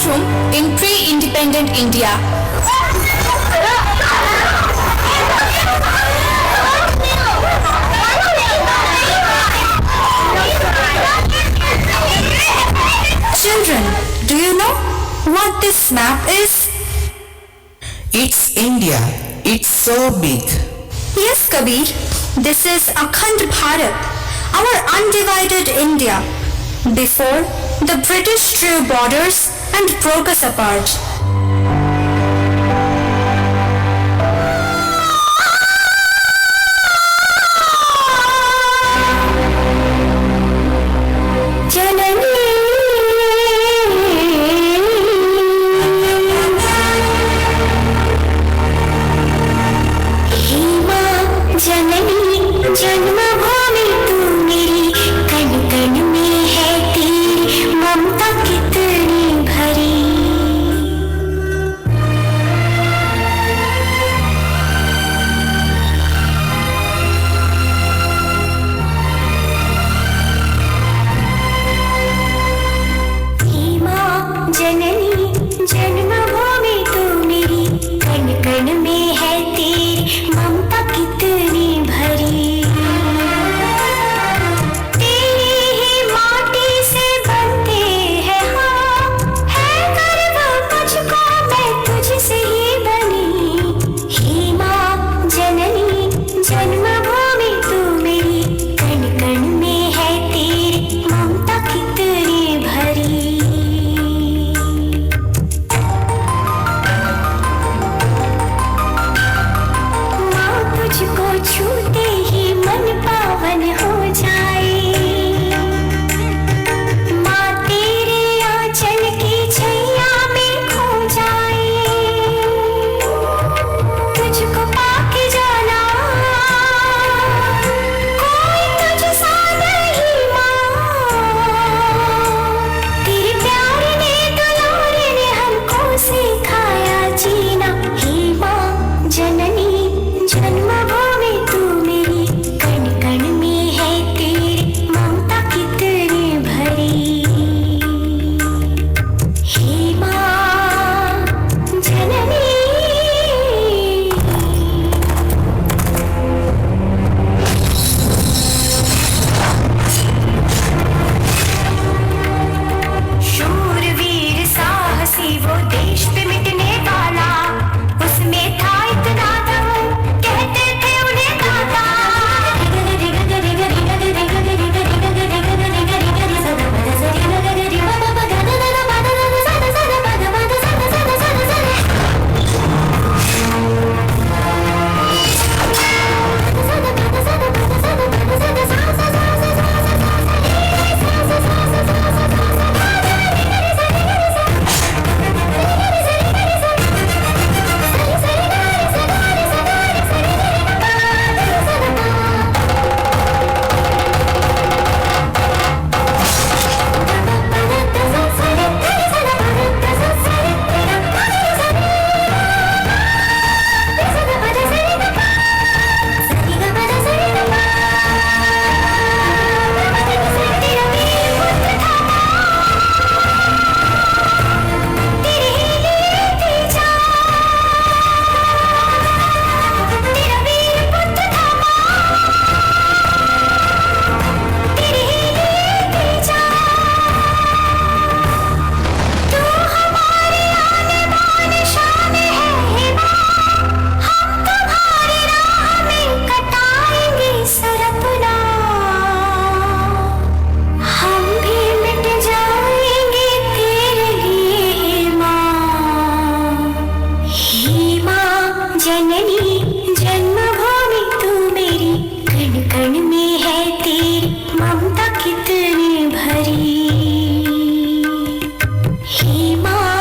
classroom in pre-independent India. Children, do you know what this map is? It's India. It's so big. Yes, Kabir. This is Akhand Bharat, our undivided India, before the British drew borders and broke us apart. जन्मभूमि तू मेरी कण कण में है तेरी ममता कितनी भरी हे माँ जननी जन्मभूमि तू मेरी कण कण में है तेरी ममता कितनी भरी जन्मभूमि तू मेरी कण कण में है तेरी ममता कितनी भरी माँ तुझको छूते ही मन पावन हो जाए माँ तेरे आंचल की छैया में खो जाए तुझको पाके जाना सिखाया जीना हे माँ जननी जन्मभूमि तू मेरी कण कण में है तेरी ममता कितनी भरी हे माँ जननी शूरवीर साहसी वो देश पे मिटने वाला उसमें था इतना दम कहते थे उन्हें दादा जननी जन्मभूमि तू मेरी कण कण में है तेरी ममता कितनी भरी हे माँ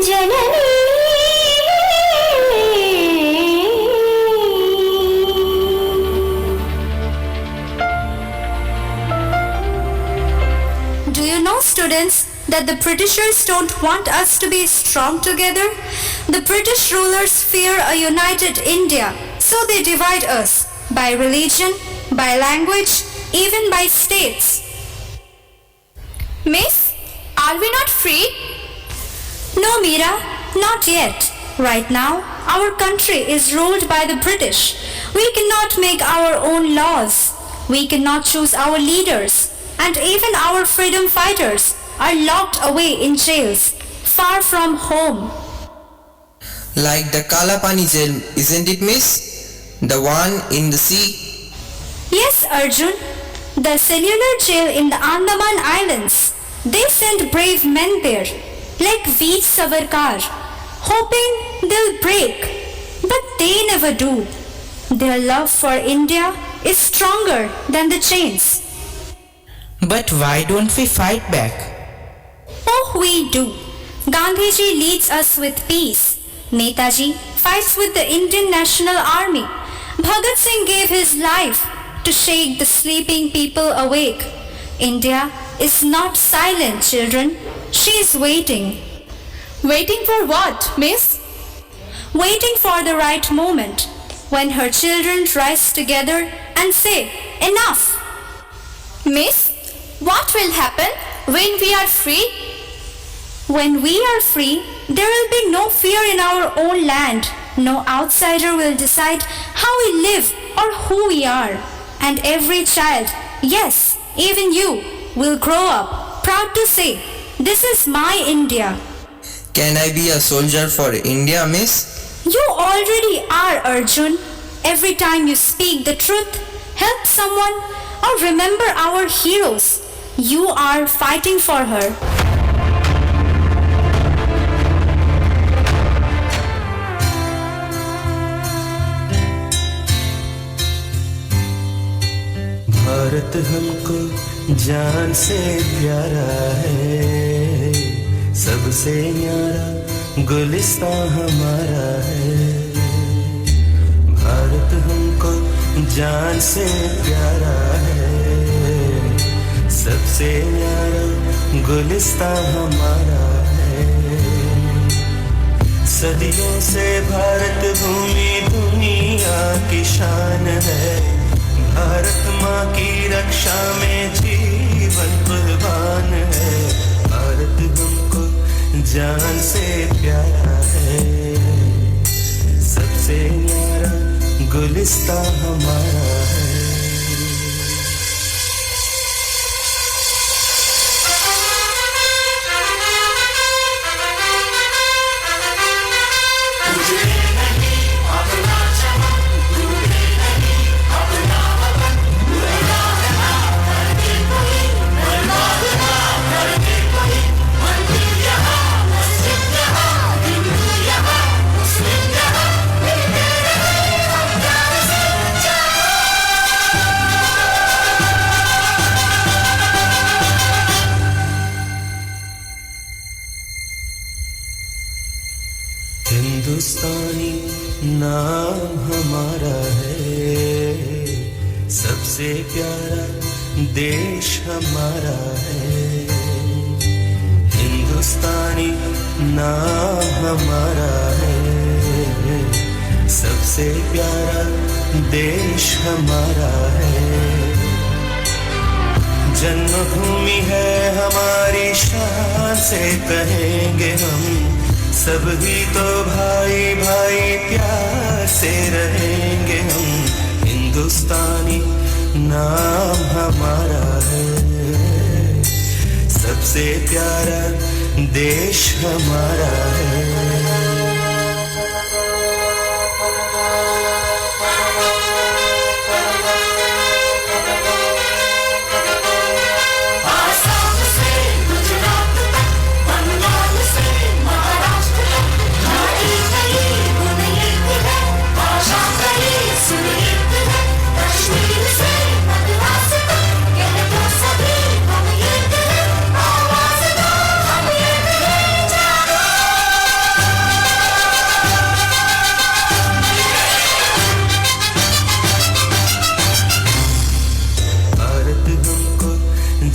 जननी Do you know, students, that the Britishers don't want us to be strong together? The British rulers fear a united India, so they divide us by religion, by language, even by states. Miss, are we not free? No, Meera, not yet. Right now, our country is ruled by the British. We cannot make our own laws. We cannot choose our leaders. And even our freedom fighters are locked away in jails, far from home. Like the Kalapani jail, isn't it, miss? The one in the sea? Yes, Arjun. The cellular jail in the Andaman Islands. They sent brave men there, like Veer Savarkar, hoping they'll break. But they never do. Their love for India is stronger than the chains. But why don't we fight back? Oh, we do. Gandhiji leads us with peace. Netaji fights with the Indian National Army. Bhagat Singh gave his life to shake the sleeping people awake. India is not silent, children. She is waiting. Waiting for what, miss? Waiting for the right moment when her children rise together and say, enough. Miss, what will happen when we are free? When we are free, there will be no fear in our own land. No outsider will decide how we live or who we are. And every child, yes, even you, will grow up proud to say, this is my India. Can I be a soldier for India, miss? You already are, Arjun. Every time you speak the truth, help someone, or remember our heroes, you are fighting for her. Bharat हमको जान से प्यारा है, सबसे न्यारा गुलिस्तां हमारा है। भारत हमको जान से प्यारा है, सबसे न्यारा गुलिस्तां हमारा है। सदियों से भारत भूमि दुनिया की शान है। भारत माँ की रक्षा में जीवन कुर्बान है। भारत हमको जान से प्यारा है, सबसे न्यारा गुलिस्तां हमारा है। हिंदुस्तानी नाम हमारा है, सबसे प्यारा देश हमारा है। हिंदुस्तानी नाम हमारा है, सबसे प्यारा देश हमारा है। जन्मभूमि है हमारी शान से कहेंगे हम, सब ही तो भाई भाई प्यार से रहेंगे हम। हिंदुस्तानी नाम हमारा है, सबसे प्यारा देश हमारा है।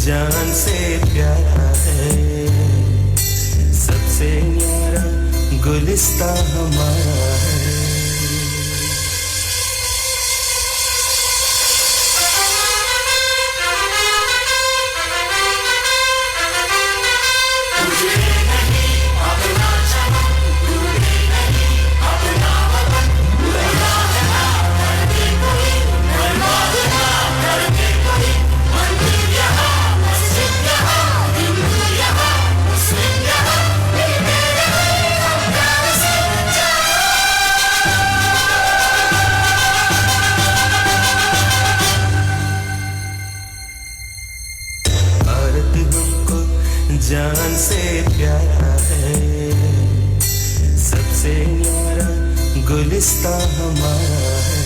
जान से प्यारा है, सबसे न्यारा गुलिस्तां हमारा है। तुझे नहीं अपना जान से प्यारा है, सबसे न्यारा गुलिस्तां हमारा है।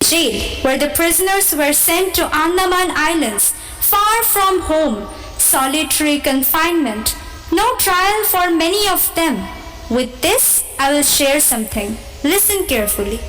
Jail, where the prisoners were sent to Andaman Islands, far from home, solitary confinement, no trial for many of them. With this, I will share something. Listen carefully.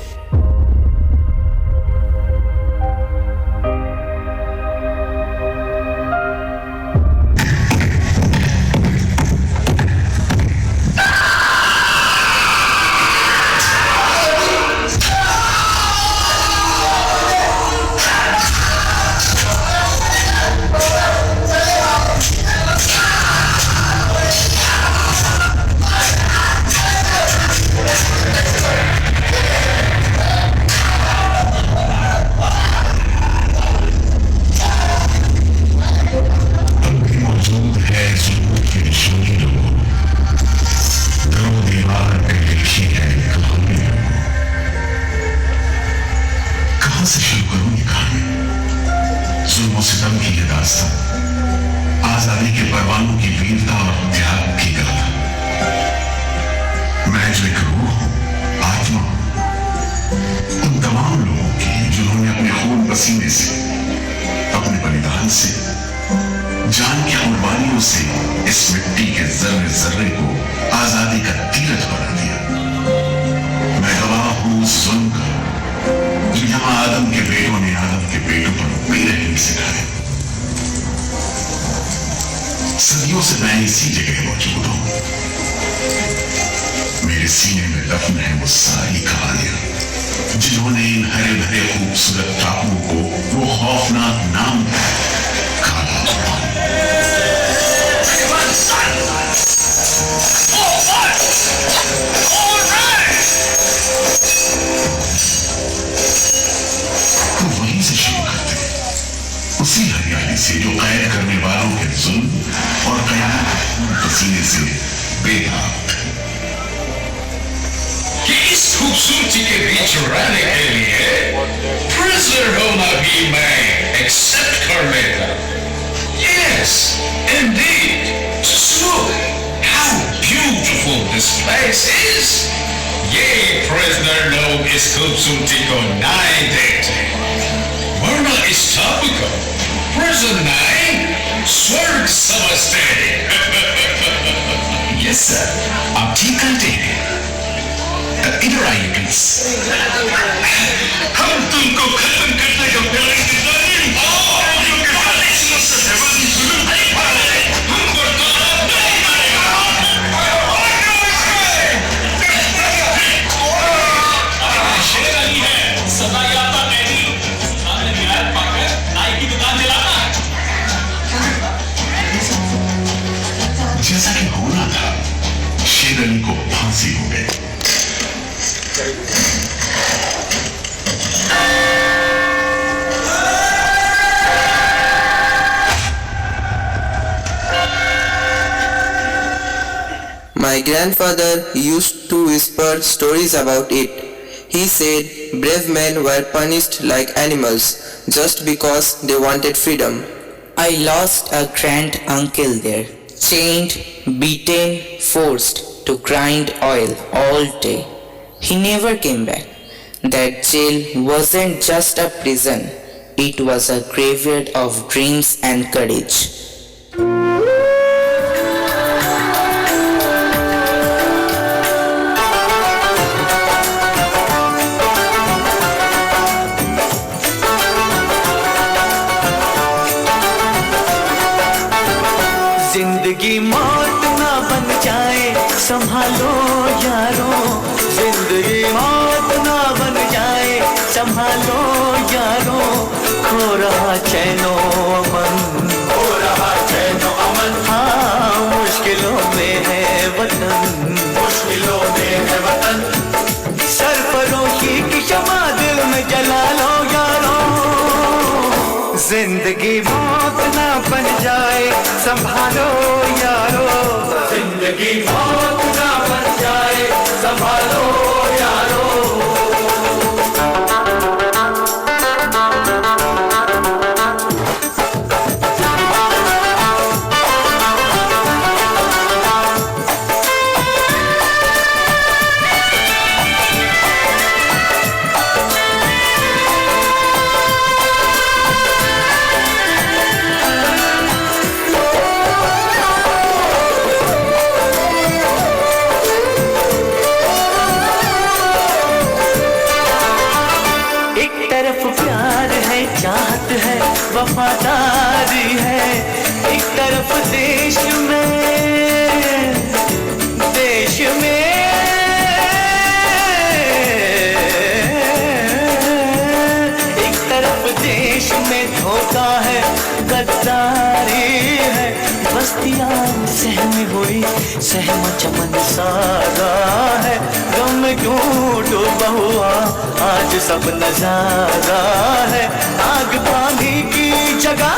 आजादी के परवानों की वीरता और त्याग की गाथा। मैं जो एक रूह हूं, आत्मा, उन तमाम लोगों की जिन्होंने अपने खून पसीने से, अपने बलिदान से, जान की कुर्बानियों से इस मिट्टी के जर्रे जर्रे को आजादी का तीरथ बना दिया। मैं गवाह हूं उस जुल्म का जो यहां आदम के बेटों ने आदम के बेटों पर बेरहमी सिखाया। सदियों से मैं इसी जगह मौजूद हूं। मेरे सीने में दफन है वो सारी कहानियां जिन्होंने इन हरे भरे खूबसूरत टापुओं को वो खौफनाक नाम काला तो वहीं से शुरू करते, उसी हरियाली से जो कैद करने वालों के जुल्म और कयामत पसीने से बेदाग कि इस खूबसूरती के बीच रहने के लिए प्रिजनर होना भी मैं एक्सेप्ट कर लेता। Yes, indeed. Look how beautiful this place is. ये प्रिजनर लोग इस खूबसूरती को नहीं देखते, वरना इस टापू को प्रिजन नहीं स्वर्ग समझते हैं। Yes sir, आप ठीक कहते हैं। इधर आइए प्लीज। हम तुमको खत्म करने का प्लान जैसा कि होना था, शेर अली को फांसी हो गई। My grandfather used to whisper stories about it. He said brave men were punished like animals just because they wanted freedom. I lost a grand uncle there, chained, beaten, forced to grind oil all day. He never came back. That jail wasn't just a prison, it was a graveyard of dreams and courage. जिंदगी मौत ना बन जाए संभालो यारो, जिंदगी मौत ना बन जाए संभालो यारो, खो रहा चैनो अमन, खो रहा चैनो अमन, हाँ मुश्किलों में है वतन, मुश्किलों में है वतन, सरफरोशी की शमा दिल में जला लो यारो, जिंदगी मौत ना बन जाए संभालो यारो, जिंदगी मौत ना बन जाए संभालो यारो। चाहत है वफादारी है, एक तरफ देश में एक तरफ देश में धोखा है, गद्दारी है, बस्तियां सहमी हुई सहम चमन सारा है, गम क्यों डूबा हुआ आज सब नजारा है, आग पानी की जगह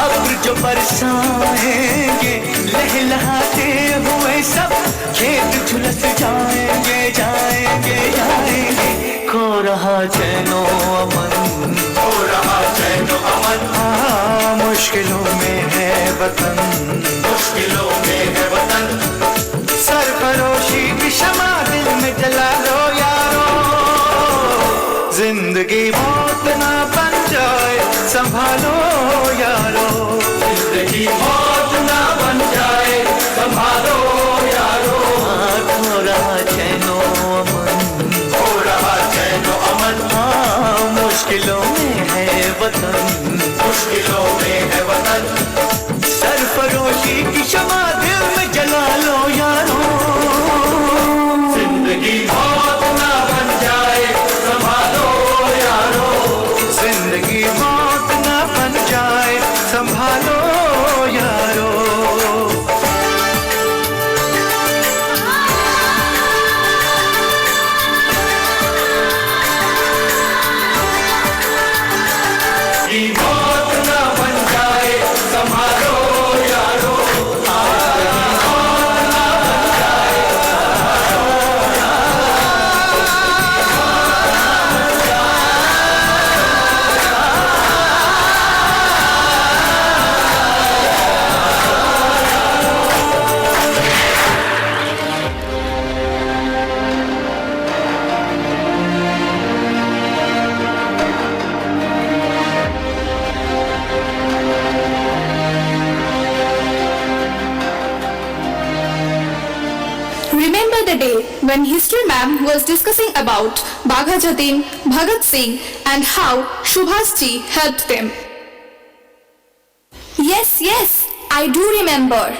अब जो बरसाएंगे, लहलहाते हुए सब खेत झुलस जाएंगे जाएंगे जाएंगे, खो रहा चैनो अमन, खो रहा चैनो अमन, मुश्किलों में है वतन, मुश्किलों में है वतन, सरफरोशी की शमा दिल में जला लो यारो, जिंदगी मौत ना बन जाए संभालो यारो, जिंदगी मौत ना बन जाए संभालो यारो, खो रहा चैनो अमन, खो रहा चैनो अमन, मुश्किलों में है वतन, मुश्किलों में है वतन, सरफरोशी की शमा दिल में जला लो यारो, जिंदगी मौत ना बन जाए संभालो यारो, जिंदगी मौत ना बन जाए संभालो यारो। मौत ना बन जाए संभालो यारो, Remember the day when history ma'am was discussing about Bagha Jatin, Bhagat Singh and how Subhash Ji helped them. Yes, I do remember.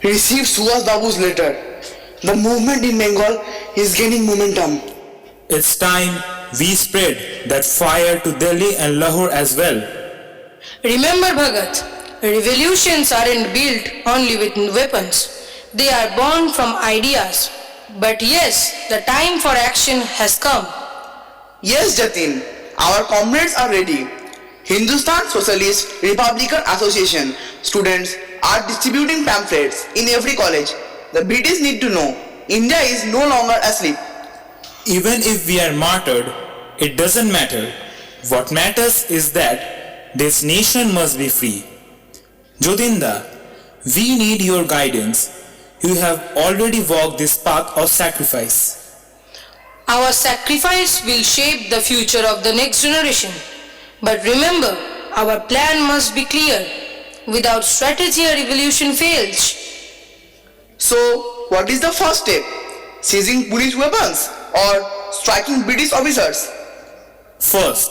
Received Subhash Babu's letter. The movement in Bengal is gaining momentum. It's time we spread that fire to Delhi and Lahore as well. Remember Bhagat, revolutions aren't built only with weapons. They are born from ideas. But yes, the time for action has come. Yes, Jatin, our comrades are ready. Hindustan Socialist Republican Association students are distributing pamphlets in every college. The British need to know India is no longer asleep. Even if we are martyred, it doesn't matter. What matters is that this nation must be free. Jodinda, we need your guidance. You have already walked this path of sacrifice. Our sacrifice will shape the future of the next generation. But remember, our plan must be clear. Without strategy, a revolution fails. So, what is the first step? Seizing police weapons or striking British officers? First,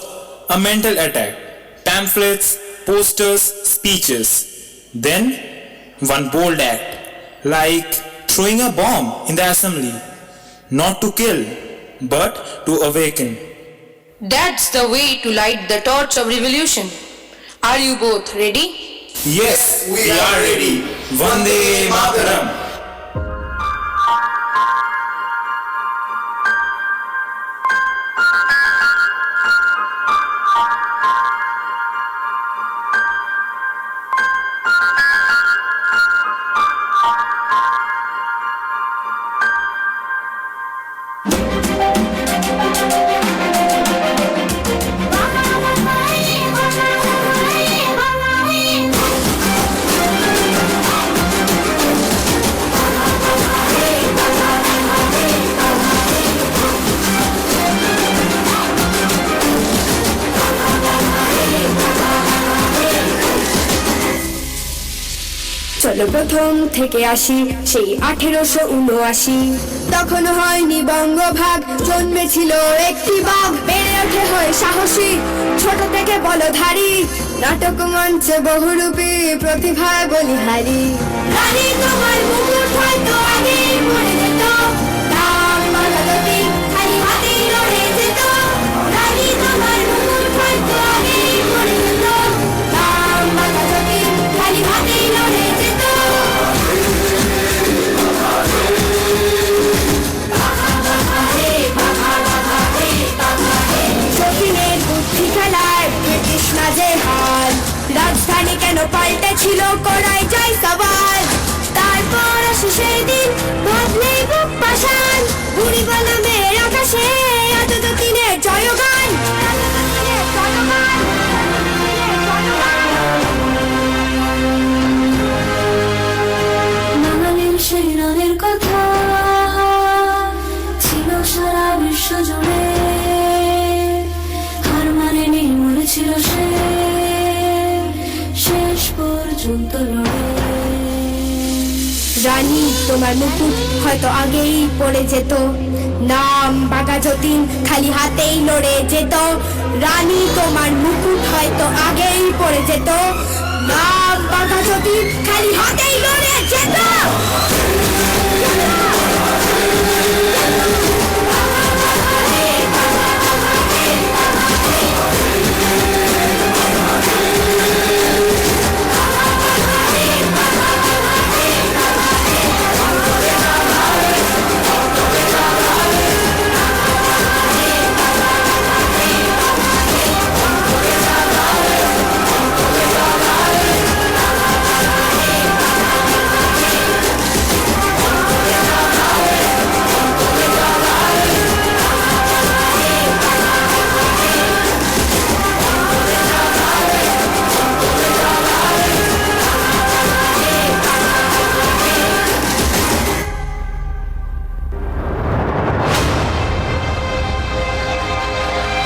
a mental attack. Pamphlets, posters, speeches. Then, one bold act. Like throwing a bomb in the assembly. Not to kill, but to awaken. That's the way to light the torch of revolution. Are you both ready? Yes, we are ready. Vande Mataram. চলো প্রথম থেকে আসি সেই 1879। তখন হয়নি বঙ্গভাগ, জন্মেছিল একটি বাঘ, বেড়ে ওঠে হয় সাহসী, ছোট থেকে বলধারী, নাটক মঞ্চে বহুরূপী, প্রতিভায় বলিহারি। রানী তোমার মুকুট হয়তো আগে পড়ে যেত, নাম বাঘাযতীন খালি হাতেই লড়ে যেত। রানী তোমার মুকুট হয়তো আগে পড়ে যেত, নাম বাঘাযতীন খালি হাতেই লড়ে যেত। যতীনের বুদ্ধি খেলায় ব্রিটিশ নাজেহাল, রাজধানী কেন পাল্টেছিল করাই যায় সওয়াল। তারপর আসে সেই দিন বদলেই বুক পাষাণ, বুড়ি কলমের আকাশে এত যতীনের জয়গান। বাঙালির সেই রানের কথা ছিল সারা বিশ্ব জুড়ে, হার মানেনি মরেছিল সে, শেষ পর্যন্ত লড়ে। রানী তোমার মুকুট হয়তো আগেই পড়ে যেত, নাম বাঘাযতীন খালি হাতেই লড়ে যেত। রানী তোমার মুকুট হয়তো আগেই পড়ে যেত, নাম বাঘাযতীন খালি হাতেই লড়ে যেত।